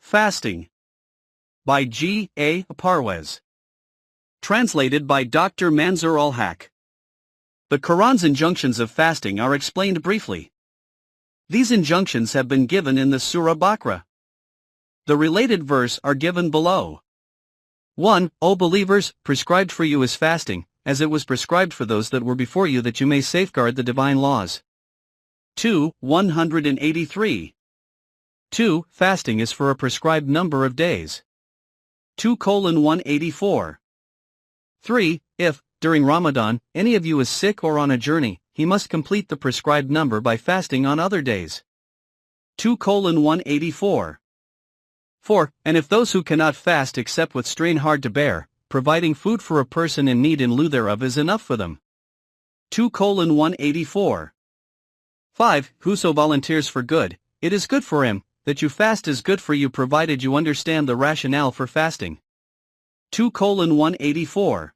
Fasting. By G.A. Parwez. Translated by Dr. Manzoor-ul-Haque. The Quran's injunctions of fasting are explained briefly. These injunctions have been given in the Surah Baqarah. The related verse are given below. 1. O believers, prescribed for you is fasting, as it was prescribed for those that were before you, that you may safeguard the divine laws. 2. 183. 2. Fasting is for a prescribed number of days. 2:184. 3. If, during Ramadan, any of you is sick or on a journey, he must complete the prescribed number by fasting on other days. 2:184. 4. And if those who cannot fast except with strain hard to bear, providing food for a person in need in lieu thereof is enough for them. 2:184. 5. Whoso volunteers for good, it is good for him, that you fast is good for you provided you understand the rationale for fasting. 2:184.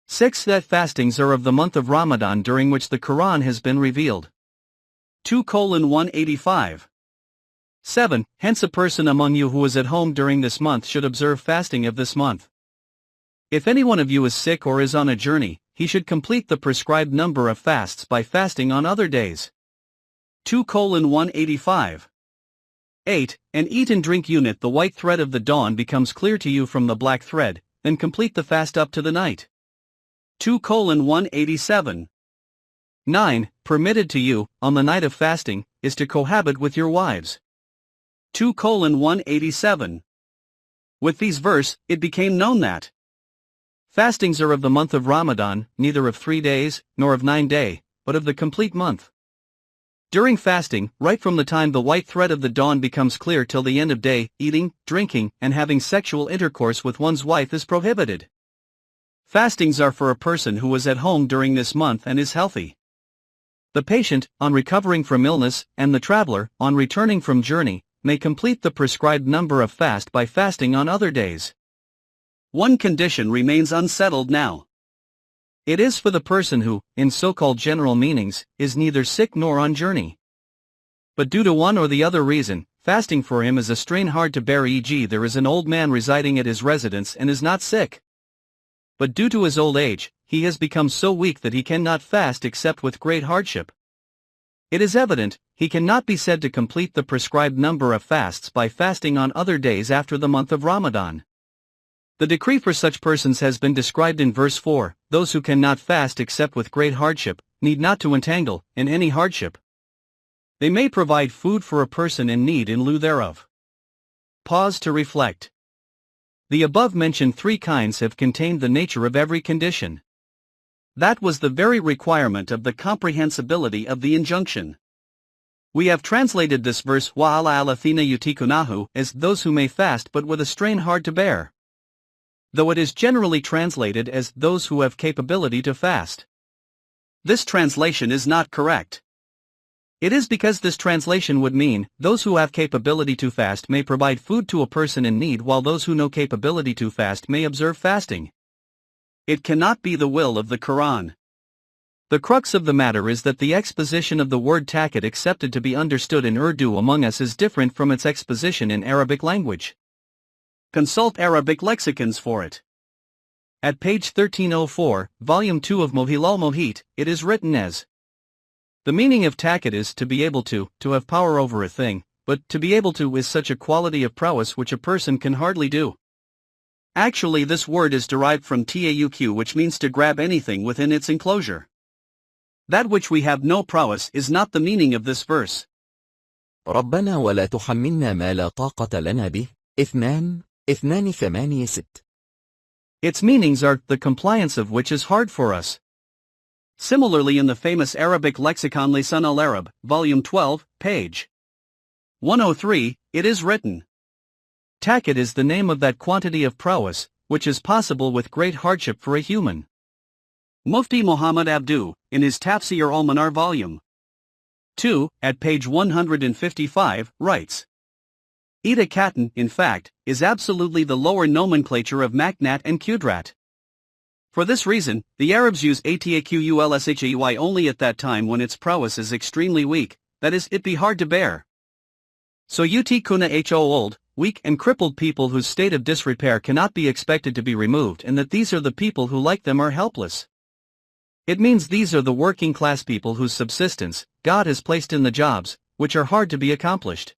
6. That fastings are of the month of Ramadan during which the Quran has been revealed. 2:185. 7. Hence a person among you who is at home during this month should observe fasting of this month. If any one of you is sick or is on a journey, he should complete the prescribed number of fasts by fasting on other days. 2:185. 8. And eat and drink unit the white thread of the dawn becomes clear to you from the black thread, then complete the fast up to the night. 2:187. 9. Permitted to you, on the night of fasting, is to cohabit with your wives. 2:187. With these verse, it became known that fastings are of the month of Ramadan, neither of 3 days, nor of 9 days, but of the complete month. During fasting, right from the time the white thread of the dawn becomes clear till the end of day, eating, drinking, and having sexual intercourse with one's wife is prohibited. Fastings are for a person who is at home during this month and is healthy. The patient, on recovering from illness, and the traveler, on returning from journey, may complete the prescribed number of fast by fasting on other days. One condition remains unsettled now. It is for the person who, in so-called general meanings, is neither sick nor on journey. But due to one or the other reason, fasting for him is a strain hard to bear, e.g. there is an old man residing at his residence and is not sick. But due to his old age, he has become so weak that he cannot fast except with great hardship. It is evident, he cannot be said to complete the prescribed number of fasts by fasting on other days after the month of Ramadan. The decree for such persons has been described in verse 4, those who cannot fast except with great hardship, need not to entangle in any hardship. They may provide food for a person in need in lieu thereof. Pause to reflect. The above-mentioned 3 kinds have contained the nature of every condition. That was the very requirement of the comprehensibility of the injunction. We have translated this verse wa ala alathina yutikunahu as those who may fast but with a strain hard to bear, though it is generally translated as those who have capability to fast. This translation is not correct. It is because this translation would mean, those who have capability to fast may provide food to a person in need while those who no capability to fast may observe fasting. It cannot be the will of the Quran. The crux of the matter is that the exposition of the word taqat accepted to be understood in Urdu among us is different from its exposition in Arabic language. Consult Arabic lexicons for it. At page 1304, volume 2 of Mohit, it is written as: the meaning of taqat is to be able to have power over a thing, but to be able to is such a quality of prowess which a person can hardly do. Actually, this word is derived from tauq, which means to grab anything within its enclosure. That which we have no prowess is not the meaning of this verse. ربنا ولا تحملنا ما لا طاقة لنا به 2:8. Its meanings are, the compliance of which is hard for us. Similarly, in the famous Arabic lexicon Lisan al-Arab, volume 12, page 103, it is written: taqat is the name of that quantity of prowess, which is possible with great hardship for a human. Mufti Muhammad Abdu, in his Tafsir al-Manar volume 2, at page 155, writes: Ida Katan, in fact, is absolutely the lower nomenclature of Maknat and Qudrat. For this reason, the Arabs use Ataqulshay only at that time when its prowess is extremely weak, that is, it be hard to bear. So Utkuna ho old, weak and crippled people whose state of disrepair cannot be expected to be removed, and that these are the people who like them are helpless. It means these are the working class people whose subsistence God has placed in the jobs, which are hard to be accomplished.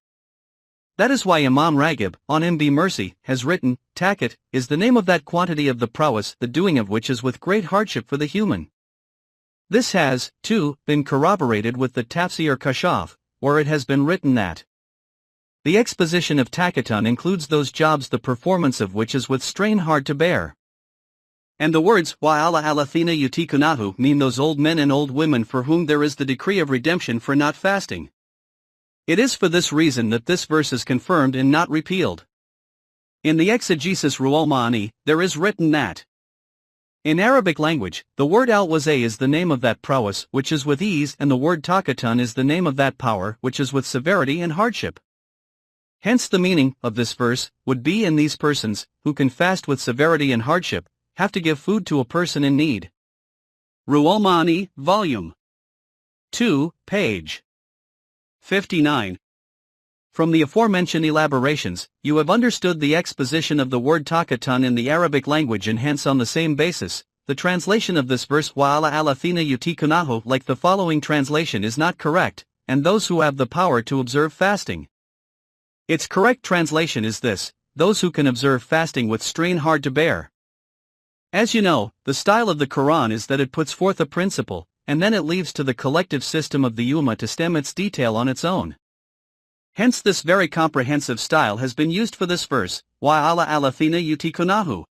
That is why Imam Raghib, on him be mercy, has written, Taqat is the name of that quantity of the prowess, the doing of which is with great hardship for the human. This has, too, been corroborated with the Tafsir Kashaf, where it has been written that the exposition of Taqatun includes those jobs the performance of which is with strain hard to bear. And the words Wa'ala alathina yutikunahu mean those old men and old women for whom there is the decree of redemption for not fasting. It is for this reason that this verse is confirmed and not repealed. In the exegesis Ruhul Ma'ani, there is written that in Arabic language, the word al-wazay is the name of that prowess which is with ease, and the word taqatun is the name of that power which is with severity and hardship. Hence the meaning of this verse would be, in these persons, who can fast with severity and hardship, have to give food to a person in need. Ruhul Ma'ani, Volume 2, page 59. From the aforementioned elaborations, you have understood the exposition of the word taqatun in the Arabic language, and hence on the same basis, the translation of this verse Wa'ala alathina yutikunahu like the following translation is not correct, and those who have the power to observe fasting. Its correct translation is this, those who can observe fasting with strain hard to bear. As you know, the style of the Quran is that it puts forth a principle, and then it leaves to the collective system of the Ummah to stem its detail on its own. Hence this very comprehensive style has been used for this verse, Wa'ala alathina yutikunahu.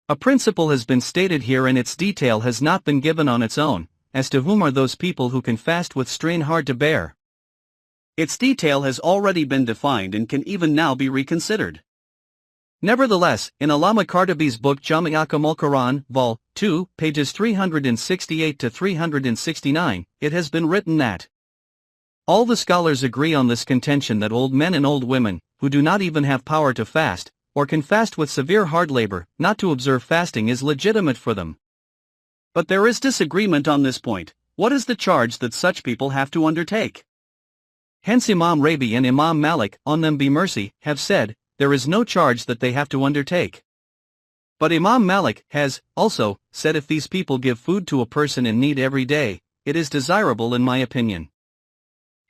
A principle has been stated here and its detail has not been given on its own, as to whom are those people who can fast with strain hard to bear. Its detail has already been defined and can even now be reconsidered. Nevertheless, in Allama Qartubi's book Jami' Ahkam al-Quran, Vol. 2, pages 368 to 369, it has been written that all the scholars agree on this contention that old men and old women, who do not even have power to fast, or can fast with severe hard labor, not to observe fasting is legitimate for them. But there is disagreement on this point. What is the charge that such people have to undertake? Hence Imam Rabi and Imam Malik, on them be mercy, have said, there is no charge that they have to undertake. But Imam Malik has, also, said if these people give food to a person in need every day, it is desirable in my opinion.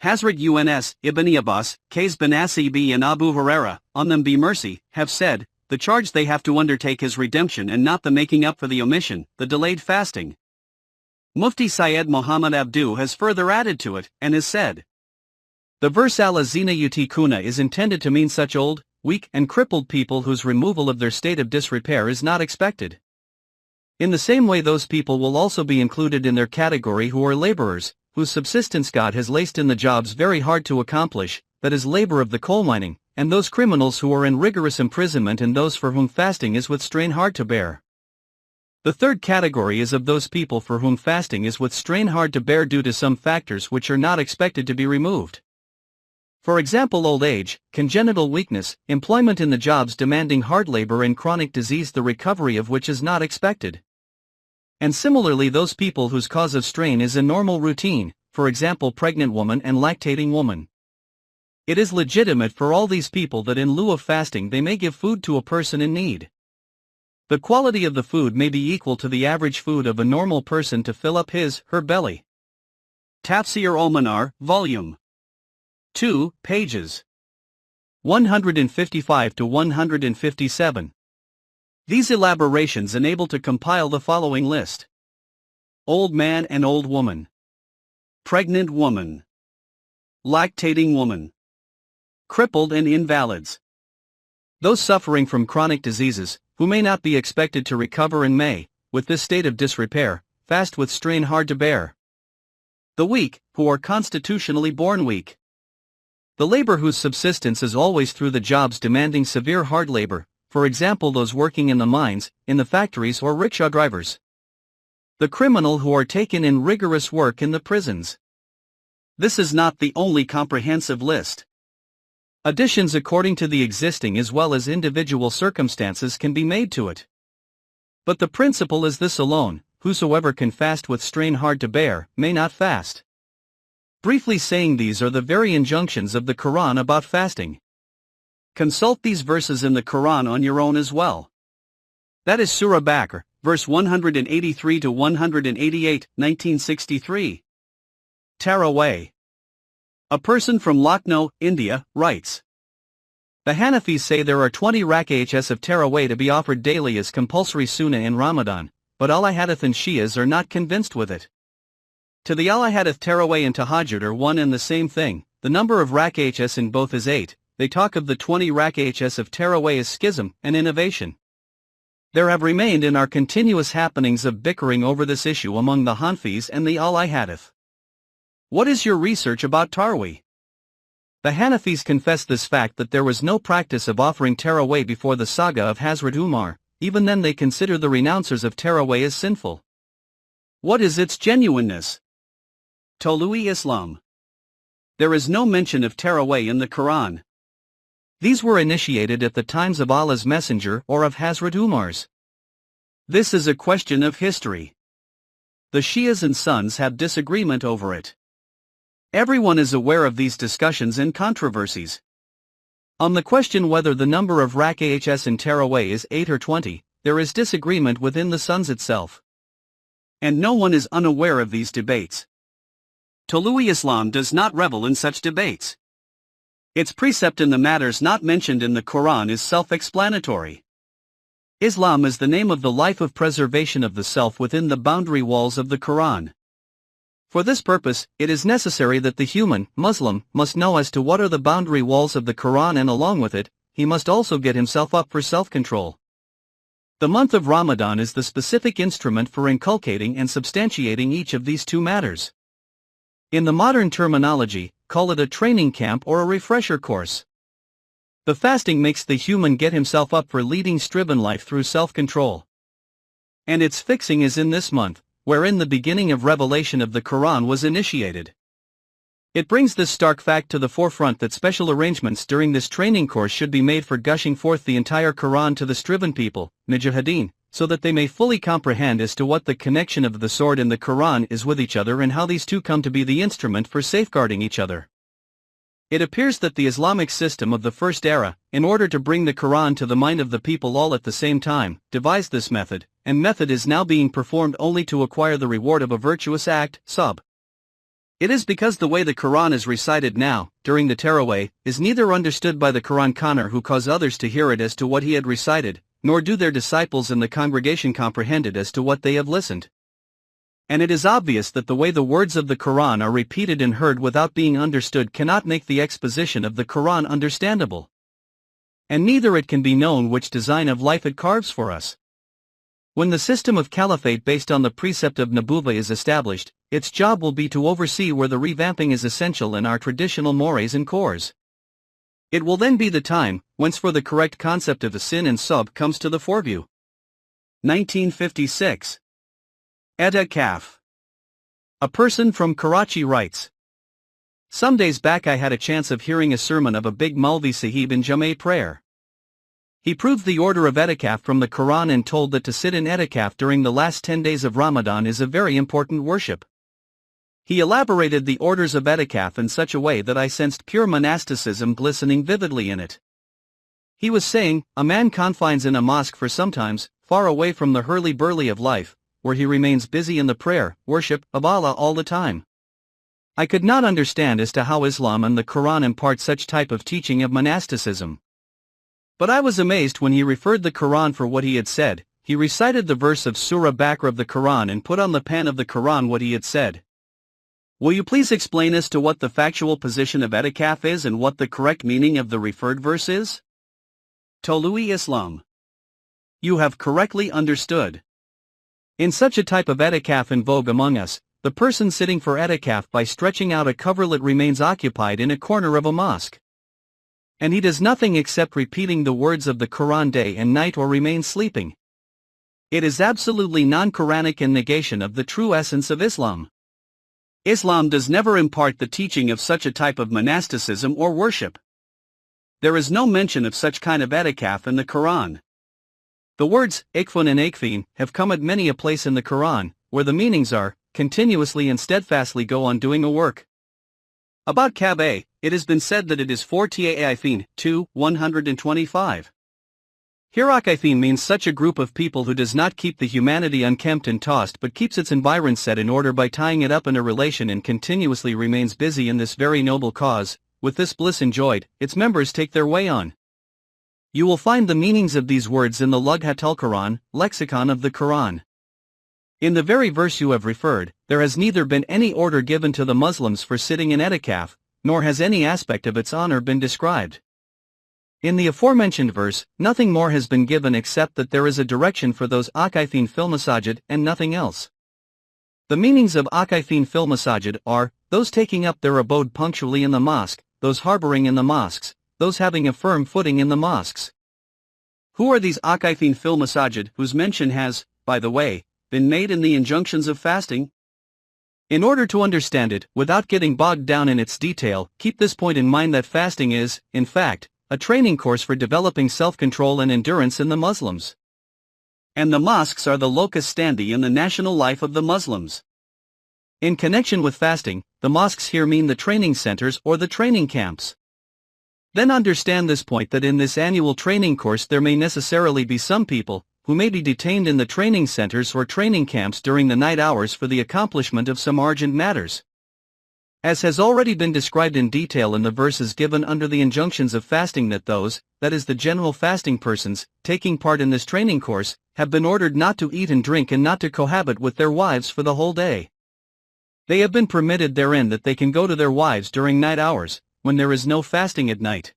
Hazrat Uns, Ibn Abbas, Qais bin Asibi and Abu Huraira, on them be mercy, have said, the charge they have to undertake is redemption and not the making up for the omission, the delayed fasting. Mufti Syed Muhammad Abdu has further added to it, and has said, the verse al-azina yutikuna is intended to mean such old, weak and crippled people whose removal of their state of disrepair is not expected. In the same way those people will also be included in their category who are laborers, whose subsistence God has laced in the jobs very hard to accomplish, that is labor of the coal mining, and those criminals who are in rigorous imprisonment, and those for whom fasting is with strain hard to bear. The third category is of those people for whom fasting is with strain hard to bear due to some factors which are not expected to be removed. For example, old age, congenital weakness, employment in the jobs demanding hard labor, and chronic disease the recovery of which is not expected. And similarly those people whose cause of strain is a normal routine, for example pregnant woman and lactating woman. It is legitimate for all these people that in lieu of fasting they may give food to a person in need. The quality of the food may be equal to the average food of a normal person to fill up his/her belly. Tafsir al-Manar, Volume 2, pages 155 to 157. These elaborations enable to compile the following list: old man and old woman, pregnant woman, lactating woman, crippled and invalids. Those suffering from chronic diseases, who may not be expected to recover and may, with this state of disrepair, fast with strain hard to bear. The weak, who are constitutionally born weak. The labor whose subsistence is always through the jobs demanding severe hard labor, for example those working in the mines, in the factories or rickshaw drivers. The criminal who are taken in rigorous work in the prisons. This is not the only comprehensive list. Additions according to the existing as well as individual circumstances can be made to it. But the principle is this alone: whosoever can fast with strain hard to bear, may not fast. Briefly saying, these are the very injunctions of the Quran about fasting. Consult these verses in the Quran on your own as well. That is Surah Bakr, verse 183 to 188, 1963. Taraweh. A person from Lucknow, India, writes. The Hanafis say there are 20 rak'ahs of Taraweh to be offered daily as compulsory sunnah in Ramadan, but Al-Hadith and Shias are not convinced with it. To the Al-Hadith, Taraweh and Tahajjud are one and the same thing. The number of rak'ahs in both is 8. They talk of the 20 rak'ahs of Taraweh as schism and innovation. There have remained and are continuous happenings of bickering over this issue among the Hanfis and the Al-Hadith. What is your research about Tarawih? The Hanafis confess this fact that there was no practice of offering Taraweh before the saga of Hazrat Umar. Even then they consider the renouncers of Taraweh as sinful. What is its genuineness? Tolu'i Islam. There is no mention of Taraweh in the Quran. These were initiated at the times of Allah's Messenger or of Hazrat Umar's. This is a question of history. The Shias and Suns have disagreement over it. Everyone is aware of these discussions and controversies. On the question whether the number of rak'ahs in Taraweh is 8 or 20, there is disagreement within the Suns itself. And no one is unaware of these debates. Tolu'i Islam does not revel in such debates. Its precept in the matters not mentioned in the Quran is self-explanatory. Islam is the name of the life of preservation of the self within the boundary walls of the Quran. For this purpose, it is necessary that the human, Muslim, must know as to what are the boundary walls of the Quran, and along with it, he must also get himself up for self-control. The month of Ramadan is the specific instrument for inculcating and substantiating each of these two matters. In the modern terminology, call it a training camp or a refresher course. The fasting makes the human get himself up for leading striven life through self-control. And its fixing is in this month, wherein the beginning of revelation of the Quran was initiated. It brings this stark fact to the forefront that special arrangements during this training course should be made for gushing forth the entire Quran to the striven people, Mujahideen, so that they may fully comprehend as to what the connection of the sword and the Quran is with each other and how these two come to be the instrument for safeguarding each other. It appears that the Islamic system of the first era, in order to bring the Quran to the mind of the people all at the same time, devised this method, and method is now being performed only to acquire the reward of a virtuous act, sub. It is because the way the Quran is recited now, during the Taraweh, is neither understood by the Quran conner who cause others to hear it as to what he had recited, nor do their disciples in the congregation comprehend it as to what they have listened. And it is obvious that the way the words of the Quran are repeated and heard without being understood cannot make the exposition of the Quran understandable. And neither it can be known which design of life it carves for us. When the system of caliphate based on the precept of Nubuwwah is established, its job will be to oversee where the revamping is essential in our traditional mores and cores. It will then be the time, whence for the correct concept of the sin and sub comes to the foreview. 1956. Etikaf. A person from Karachi writes. Some days back I had a chance of hearing a sermon of a big Maulvi Sahib in Jama'at prayer. He proved the order of etikaf from the Quran and told that to sit in etikaf during the last 10 days of Ramadan is a very important worship. He elaborated the orders of etikaf in such a way that I sensed pure monasticism glistening vividly in it. He was saying, a man confines in a mosque for sometimes, far away from the hurly-burly of life, where he remains busy in the prayer, worship, of Allah all the time. I could not understand as to how Islam and the Quran impart such type of teaching of monasticism. But I was amazed when he referred the Quran for what he had said. He recited the verse of Surah Bakr of the Quran and put on the pen of the Quran what he had said. Will you please explain as to what the factual position of etikaf is and what the correct meaning of the referred verse is? Tolu'i Islam. You have correctly understood. In such a type of etikaf in vogue among us, the person sitting for etikaf by stretching out a coverlet remains occupied in a corner of a mosque. And he does nothing except repeating the words of the Quran day and night or remain sleeping. It is absolutely non-Quranic and negation of the true essence of Islam. Islam does never impart the teaching of such a type of monasticism or worship. There is no mention of such kind of etikaf in the Quran. The words, ikfun and ikfin, have come at many a place in the Quran, where the meanings are, continuously and steadfastly go on doing a work. About Kaaba, it has been said that it is 4 ta'ifin, 2, 125. Here Aqaifin means such a group of people who does not keep the humanity unkempt and tossed but keeps its environs set in order by tying it up in a relation and continuously remains busy in this very noble cause. With this bliss enjoyed, its members take their way on. You will find the meanings of these words in the Lughatul Quran, lexicon of the Quran. In the very verse you have referred, there has neither been any order given to the Muslims for sitting in etikaf, nor has any aspect of its honor been described. In the aforementioned verse, nothing more has been given except that there is a direction for those Aqaifin fil masajid and nothing else. The meanings of Aqaifin fil masajid are, those taking up their abode punctually in the mosque, those harboring in the mosques, those having a firm footing in the mosques. Who are these Aqaifin fil masajid whose mention has, by the way, been made in the injunctions of fasting? In order to understand it, without getting bogged down in its detail, keep this point in mind that fasting is, in fact, a training course for developing self-control and endurance in the Muslims. And the mosques are the locus standi in the national life of the Muslims. In connection with fasting, the mosques here mean the training centers or the training camps. Then understand this point that in this annual training course there may necessarily be some people who may be detained in the training centers or training camps during the night hours for the accomplishment of some urgent matters. As has already been described in detail in the verses given under the injunctions of fasting, that those, that is the general fasting persons, taking part in this training course, have been ordered not to eat and drink and not to cohabit with their wives for the whole day. They have been permitted therein that they can go to their wives during night hours, when there is no fasting at night.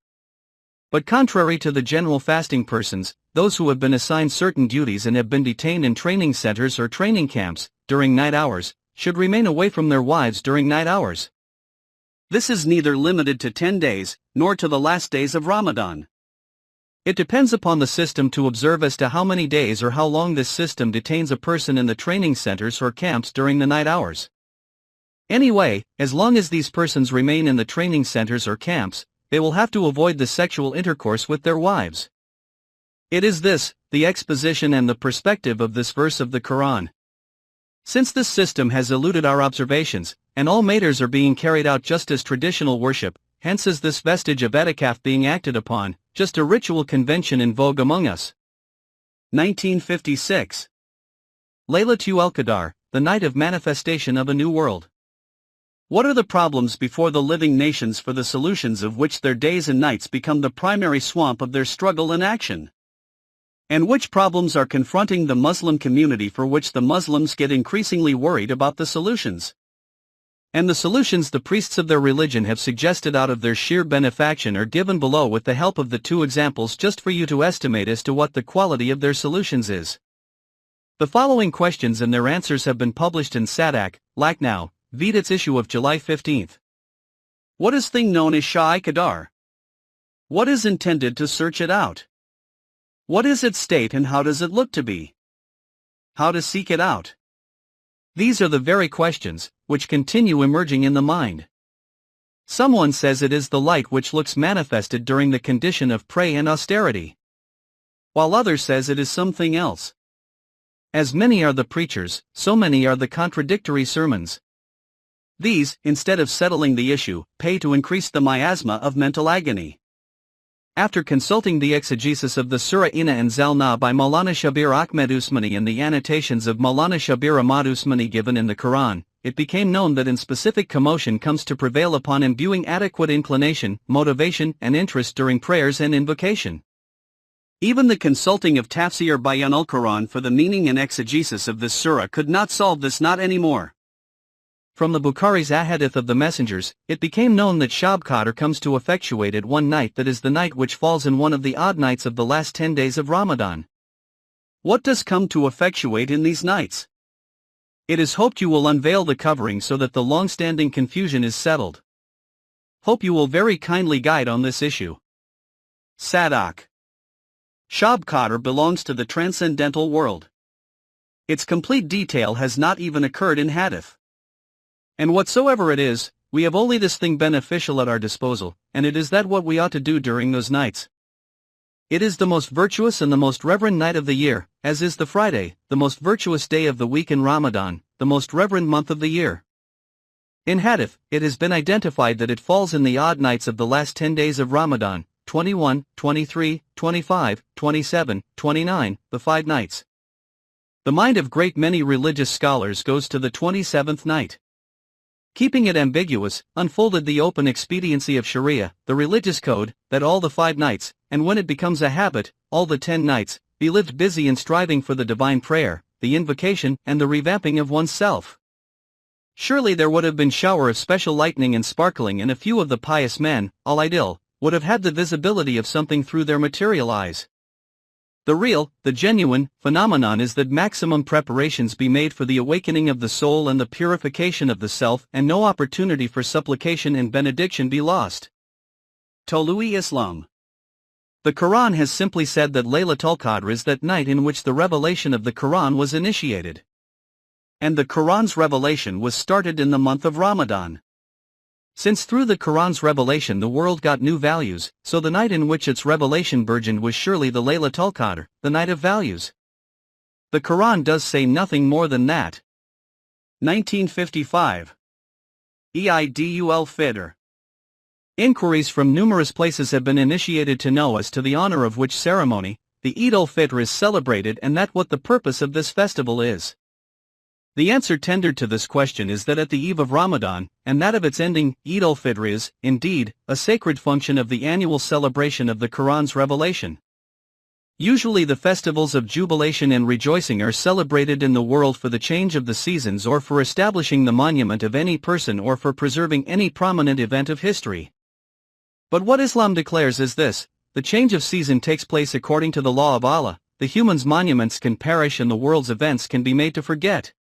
But contrary to the general fasting persons, those who have been assigned certain duties and have been detained in training centers or training camps, during night hours, should remain away from their wives during night hours. This is neither limited to 10 days, nor to the last days of Ramadan. It depends upon the system to observe as to how many days or how long this system detains a person in the training centers or camps during the night hours. Anyway, as long as these persons remain in the training centers or camps, they will have to avoid the sexual intercourse with their wives. It is this, the exposition and the perspective of this verse of the Quran. Since this system has eluded our observations, and all matters are being carried out just as traditional worship, hence is this vestige of etikaf being acted upon, just a ritual convention in vogue among us. 1956. Laylatul Qadr, the night of manifestation of a new world. What are the problems before the living nations for the solutions of which their days and nights become the primary swamp of their struggle and action? And which problems are confronting the Muslim community for which the Muslims get increasingly worried about the solutions? And the solutions the priests of their religion have suggested out of their sheer benefaction are given below with the help of the two examples just for you to estimate as to what the quality of their solutions is. The following questions and their answers have been published in Sadak, Lucknow, vide its issue of July 15. What is thing known as Shah-i-Qadar? What is intended to search it out? What is its state and how does it look to be? How to seek it out? These are the very questions which continue emerging in the mind. Someone says it is the light which looks manifested during the condition of prayer and austerity, while others says it is something else. As many are the preachers, so many are the contradictory sermons. These, instead of settling the issue, pay to increase the miasma of mental agony. After consulting the exegesis of the Surah Inna Anzalna by Maulana Shabir Ahmed Usmani and the annotations of Maulana Shabir Ahmad Usmani given in the Quran, it became known that in specific commotion comes to prevail upon imbuing adequate inclination, motivation and interest during prayers and invocation. Even the consulting of Tafsir Bayan al-Quran for the meaning and exegesis of this surah could not solve this, not anymore. From the Bukhari's Ahadith of the Messengers, it became known that Shab Qadr comes to effectuate at one night, that is the night which falls in one of the odd nights of the last 10 days of Ramadan. What does come to effectuate in these nights? It is hoped you will unveil the covering so that the long-standing confusion is settled. Hope you will very kindly guide on this issue. Sadak. Shab Qadr belongs to the transcendental world. Its complete detail has not even occurred in Hadith. And whatsoever it is, we have only this thing beneficial at our disposal, and it is that what we ought to do during those nights. It is the most virtuous and the most reverend night of the year, as is the Friday, the most virtuous day of the week in Ramadan, the most reverend month of the year. In Hadith, it has been identified that it falls in the odd nights of the last 10 days of Ramadan, 21, 23, 25, 27, 29, the 5 nights. The mind of great many religious scholars goes to the 27th night. Keeping it ambiguous, unfolded the open expediency of Sharia, the religious code, that all the 5 nights, and when it becomes a habit, all the 10 nights, be lived busy in striving for the divine prayer, the invocation, and the revamping of one's self. Surely there would have been shower of special lightning and sparkling, and a few of the pious men, al-Idil, would have had the visibility of something through their material eyes. The real, the genuine, phenomenon is that maximum preparations be made for the awakening of the soul and the purification of the self, and no opportunity for supplication and benediction be lost. Tolu'i Islam. The Quran has simply said that Laylatul Qadr is that night in which the revelation of the Quran was initiated. And the Quran's revelation was started in the month of Ramadan. Since through the Quran's revelation the world got new values, so the night in which its revelation burgeoned was surely the Laylatul Qadr, the night of values. The Quran does say nothing more than that. 1955. Eidul Fitr. Inquiries from numerous places have been initiated to know as to the honor of which ceremony the Eid al-Fitr is celebrated, and that what the purpose of this festival is. The answer tendered to this question is that at the eve of Ramadan, and that of its ending, Eid al-Fitr is, indeed, a sacred function of the annual celebration of the Quran's revelation. Usually the festivals of jubilation and rejoicing are celebrated in the world for the change of the seasons, or for establishing the monument of any person, or for preserving any prominent event of history. But what Islam declares is this: the change of season takes place according to the law of Allah, the human's monuments can perish and the world's events can be made to forget.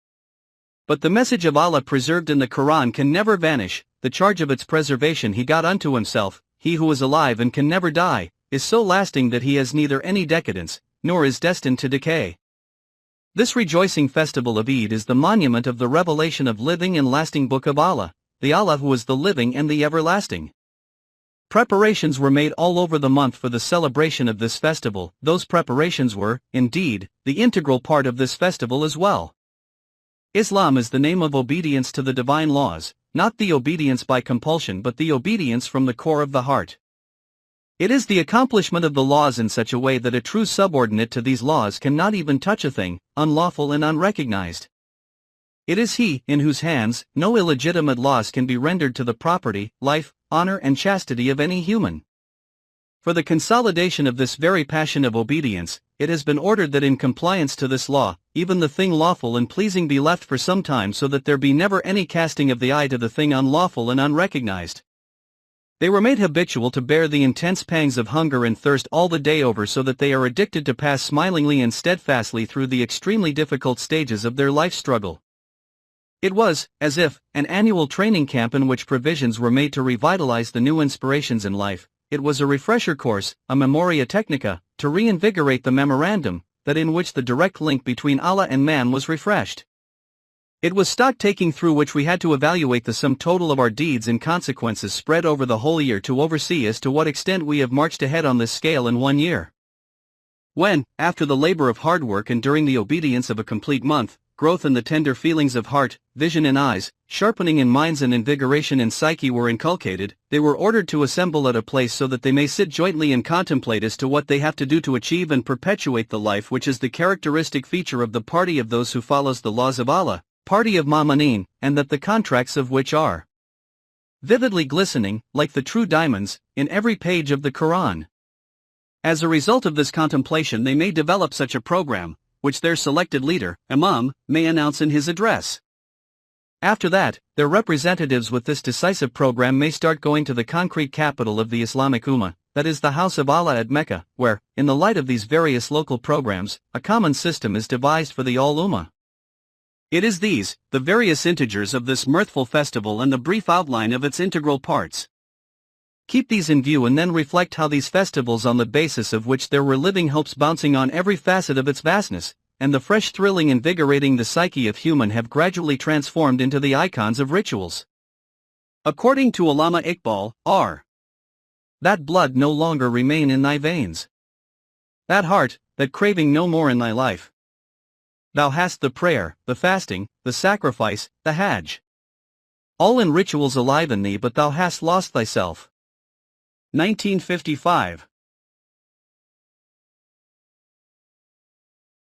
But the message of Allah preserved in the Quran can never vanish, the charge of its preservation He got unto Himself, He who is alive and can never die, is so lasting that He has neither any decadence, nor is destined to decay. This rejoicing festival of Eid is the monument of the revelation of living and lasting Book of Allah, the Allah who is the living and the everlasting. Preparations were made all over the month for the celebration of this festival. Those preparations were, indeed, the integral part of this festival as well. Islam is the name of obedience to the divine laws, not the obedience by compulsion but the obedience from the core of the heart. It is the accomplishment of the laws in such a way that a true subordinate to these laws cannot even touch a thing, unlawful and unrecognized. It is he, in whose hands, no illegitimate laws can be rendered to the property, life, honor and chastity of any human. For the consolidation of this very passion of obedience, it has been ordered that in compliance to this law, even the thing lawful and pleasing be left for some time, so that there be never any casting of the eye to the thing unlawful and unrecognized. They were made habitual to bear the intense pangs of hunger and thirst all the day over, so that they are addicted to pass smilingly and steadfastly through the extremely difficult stages of their life struggle. It was, as if, an annual training camp in which provisions were made to revitalize the new inspirations in life. It was a refresher course, a memoria technica, to reinvigorate the memorandum, that in which the direct link between Allah and man was refreshed. It was stock-taking through which we had to evaluate the sum total of our deeds and consequences spread over the whole year, to oversee as to what extent we have marched ahead on this scale in one year. When, after the labor of hard work and during the obedience of a complete month, growth in the tender feelings of heart, vision in eyes, sharpening in minds and invigoration in psyche were inculcated, they were ordered to assemble at a place so that they may sit jointly and contemplate as to what they have to do to achieve and perpetuate the life which is the characteristic feature of the party of those who follows the laws of Allah, party of Ma'manin, and that the contracts of which are vividly glistening, like the true diamonds, in every page of the Quran. As a result of this contemplation they may develop such a program, which their selected leader, Imam, may announce in his address. After that, their representatives with this decisive program may start going to the concrete capital of the Islamic Ummah, that is the House of Allah at Mecca, where, in the light of these various local programs, a common system is devised for the all-Ummah. It is these, the various integers of this mirthful festival and the brief outline of its integral parts. Keep these in view and then reflect how these festivals, on the basis of which there were living hopes bouncing on every facet of its vastness, and the fresh thrilling invigorating the psyche of human, have gradually transformed into the icons of rituals. According to Allama Iqbal, R. That blood no longer remain in thy veins. That heart, that craving no more in thy life. Thou hast the prayer, the fasting, the sacrifice, the Hajj. All in rituals alive in thee, but thou hast lost thyself. 1955.